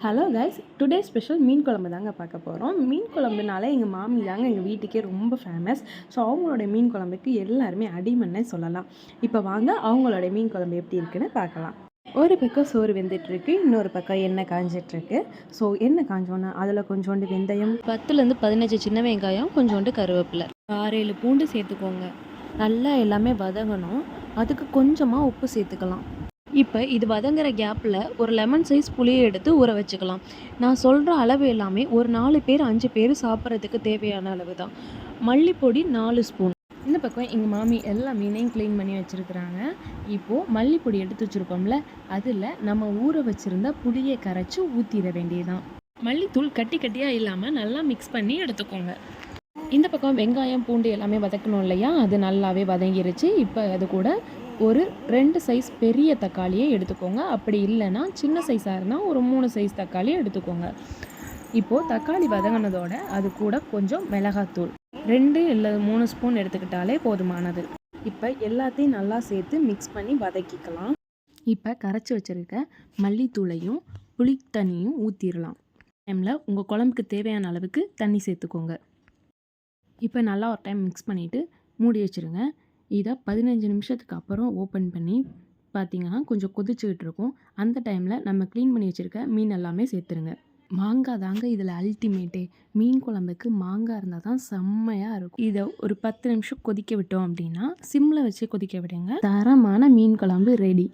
Hello guys, today special மீன் குழம்பு தாங்க பார்க்க போகிறோம். மீன் குழம்புனாலே எங்கள் மாமி தாங்க எங்கள் வீட்டுக்கே ரொம்ப ஃபேமஸ். ஸோ அவங்களோட மீன் குழம்புக்கு எல்லாருமே அடிமன்னே சொல்லலாம். இப்போ வாங்க அவங்களோட மீன் குழம்பு எப்படி இருக்குன்னு பார்க்கலாம். ஒரு பக்கம் சோறு வெந்துட்டுருக்கு, இன்னொரு பக்கம் எண்ணெய் காஞ்சிட்ருக்கு. ஸோ எண்ணெய் காஞ்சோன்னா அதில் கொஞ்சோண்டு வெந்தயம், 10லேருந்து 15 சின்ன வெங்காயம், கொஞ்சோண்டு கருவேப்பிலை, 6-7 பூண்டு சேர்த்துக்கோங்க. நல்லா எல்லாமே வதங்கணும். அதுக்கு கொஞ்சமாக உப்பு சேர்த்துக்கலாம். இப்போ இது வதங்குற கேப்பில் ஒரு லெமன் சைஸ் புளியை எடுத்து ஊற வச்சுக்கலாம். நான் சொல்கிற அளவு எல்லாமே ஒரு 4 பேர் 5 பேர் சாப்பிட்றதுக்கு தேவையான அளவு தான். மல்லிப்பொடி 4 ஸ்பூன். இந்த பக்கம் எங்கள் மாமி எல்லா மீனையும் க்ளீன் பண்ணி வச்சுருக்குறாங்க. இப்போது மல்லிப்பொடி எடுத்து வச்சுருக்கோம்ல, அதில் நம்ம ஊற வச்சுருந்த புளியை கரைச்சி ஊற்றிட வேண்டியதுதான். மல்லித்தூள் கட்டி கட்டியாக இல்லாமல் நல்லா மிக்ஸ் பண்ணி எடுத்துக்கோங்க. இந்த பக்கம் வெங்காயம் பூண்டு எல்லாமே வதக்கணும் இல்லையா, அது நல்லாவே வதங்கிருச்சு. இப்போ அது கூட ஒரு 2 சைஸ் பெரிய தக்காளியை எடுத்துக்கோங்க. அப்படி இல்லைன்னா சின்ன சைஸாக இருந்தால் ஒரு 3 சைஸ் தக்காளியை எடுத்துக்கோங்க. இப்போது தக்காளி வதங்கினதோட அது கூட கொஞ்சம் மிளகாத்தூள் 2 இல்லை 3 ஸ்பூன் எடுத்துக்கிட்டாலே போதுமானது. இப்போ எல்லாத்தையும் நல்லா சேர்த்து மிக்ஸ் பண்ணி வதக்கிக்கலாம். இப்போ கரைச்சி வச்சுருக்க மல்லித்தூளையும் புளித்தண்ணியும் ஊற்றிடலாம். டைமில் உங்கள் குழம்புக்கு தேவையான அளவுக்கு தண்ணி சேர்த்துக்கோங்க. இப்போ நல்லா ஒரு டைம் மிக்ஸ் பண்ணிவிட்டு மூடி வச்சுருங்க. இதை 15 நிமிஷத்துக்கு அப்புறம் ஓப்பன் பண்ணி பார்த்திங்கன்னா கொஞ்சம் கொதிச்சுக்கிட்டு இருக்கும். அந்த டைமில் நம்ம க்ளீன் பண்ணி வச்சுருக்க மீன் எல்லாமே சேர்த்துருங்க. மாங்காய் தாங்க இதில் அல்டிமேட்டே. மீன் குழம்புக்கு மாங்காய் இருந்தால் தான் செம்மையாக இருக்கும். இதை ஒரு 10 நிமிஷம் கொதிக்க விட்டோம் அப்படின்னா சிம்மில் வச்சு கொதிக்க விடுங்க. தரமான மீன் குழம்பு ரெடி.